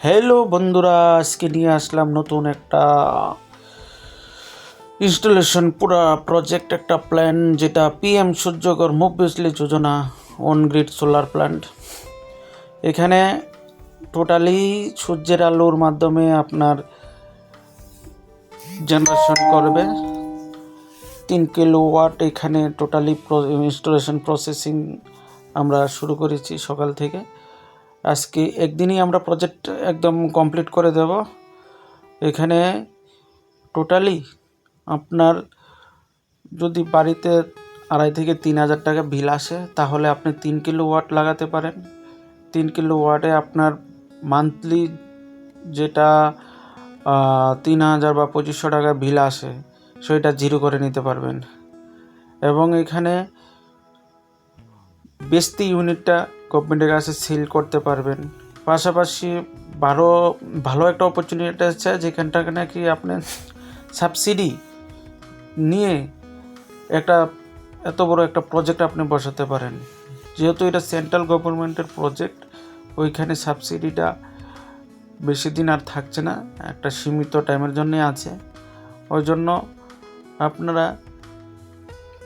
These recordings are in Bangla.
হ্যালো বন্ধুরা, আজকে নিয়ে আসলাম নতুন একটা ইনস্টলেশন পুরা প্রজেক্ট, একটা প্ল্যান, যেটা পিএম সূর্যঘর মুখ বিজলি যোজনা অন গ্রিড সোলার প্ল্যান্ট। এখানে টোটালি সূর্যের আলোর মাধ্যমে আপনার জেনারেশন করবে 3 কিলোওয়াট। এখানে টোটালি ইনস্টলেশন প্রসেসিং আমরা শুরু করেছি সকাল থেকে। আজকে একদিনই আমরা প্রজেক্ট একদম কমপ্লিট করে দেব। এখানে টোটালি আপনার যদি বাড়িতে 2,500 থেকে 3,000 টাকা বিল আসে, তাহলে আপনি 3 কিলোওয়াট লাগাতে পারেন। 3 কিলোওয়াটে আপনার মান্থলি যেটা 3,000 বা 2,500 টাকা বিল আসে, সেটা জিরো করে নিতে পারবেন। এবং এখানে বেশি ইউনিটটা গভর্নমেন্টের কাছে সেল করতে পারবেন। পাশাপাশি ভালো একটা অপরচুনিটি আছে, যেখানটাকে নাকি আপনি সাবসিডি নিয়ে এত বড় একটা প্রজেক্ট আপনি বসাতে পারেন। যেহেতু এটা সেন্ট্রাল গভর্নমেন্টের প্রজেক্ট, ওইখানে সাবসিডিটা বেশি দিন আর থাকছে না, একটা সীমিত টাইমের জন্যই আছে। ওই জন্য আপনারা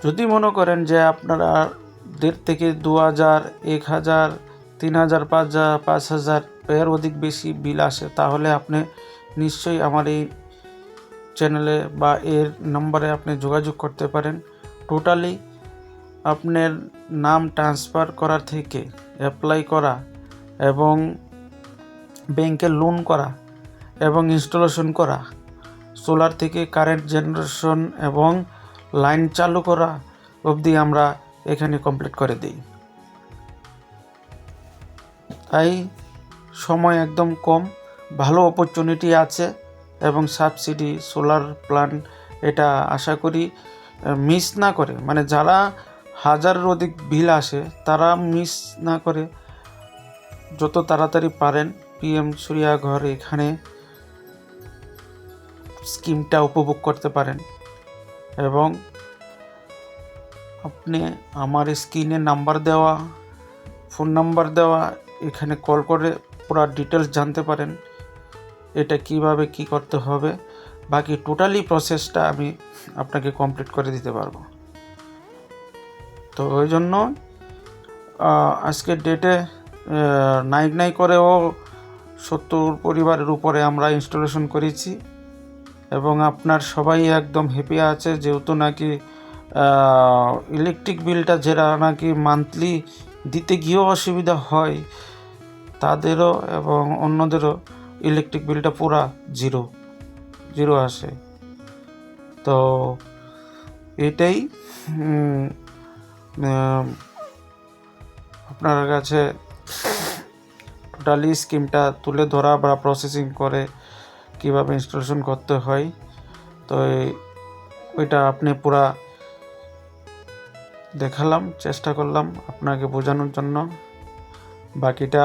যদি মনে করেন যে আপনারা 1,500 থেকে 2,000, 1,000, 3,000, 5,000 এর অধিক বেশি বিল আসে, তাহলে আপনি নিশ্চয়ই আমার এই চ্যানেলে বা এর নম্বরে আপনি যোগাযোগ করতে পারেন। টোটালি আপনার নাম ট্রান্সফার করা থেকে অ্যাপ্লাই করা এবং ব্যাংকে লোন করা এবং ইনস্টলেশন করা, সোলার থেকে কারেন্ট জেনারেশন এবং লাইন চালু করা অবধি আমরা এখানে কমপ্লিট করে দিই। তাই সময় একদম কম, ভালো অপরচুনিটি আছে এবং সাবসিডি সোলার প্ল্যান্ট এটা আশা করি মিস না করে, মানে যারা 1,000-এর অধিক বিল আসে তারা মিস না করে যত তাড়াতাড়ি পারেন পিএম সূর্যঘর এখানে স্কিমটা উপভোগ করতে পারেন। এবং আপনি আমার স্ক্রিনে ফোন নাম্বার দেওয়া, এখানে কল করে পুরো ডিটেলস জানতে পারেন এটা কিভাবে কি করতে হবে। বাকি টোটালি প্রসেসটা আমি আপনাকে কমপ্লিট করে দিতে পারবো। তো ওই জন্য আজকের ডেটে নাই করেও 70 পরিবারের উপরে আমরা ইনস্টলেশন করেছি এবং আপনার সবাই একদম হ্যাপি আছে, যেহেতু নাকি ইলেকট্রিক বিলটা যারা নাকি মান্থলি দিতে গিয়েও অসুবিধা হয়, তাদেরও এবং অন্যদেরও ইলেকট্রিক বিলটা পুরা জিরো আসে। তো এটাই আপনার কাছে টোটালি স্কিমটা তুলে ধরা বা প্রসেসিং করে কিভাবে ইনস্টলেশন করতে হয়, তো ওইটা আপনি পুরা দেখালাম, চেষ্টা করলাম আপনাকে বোঝানোর জন্য। বাকিটা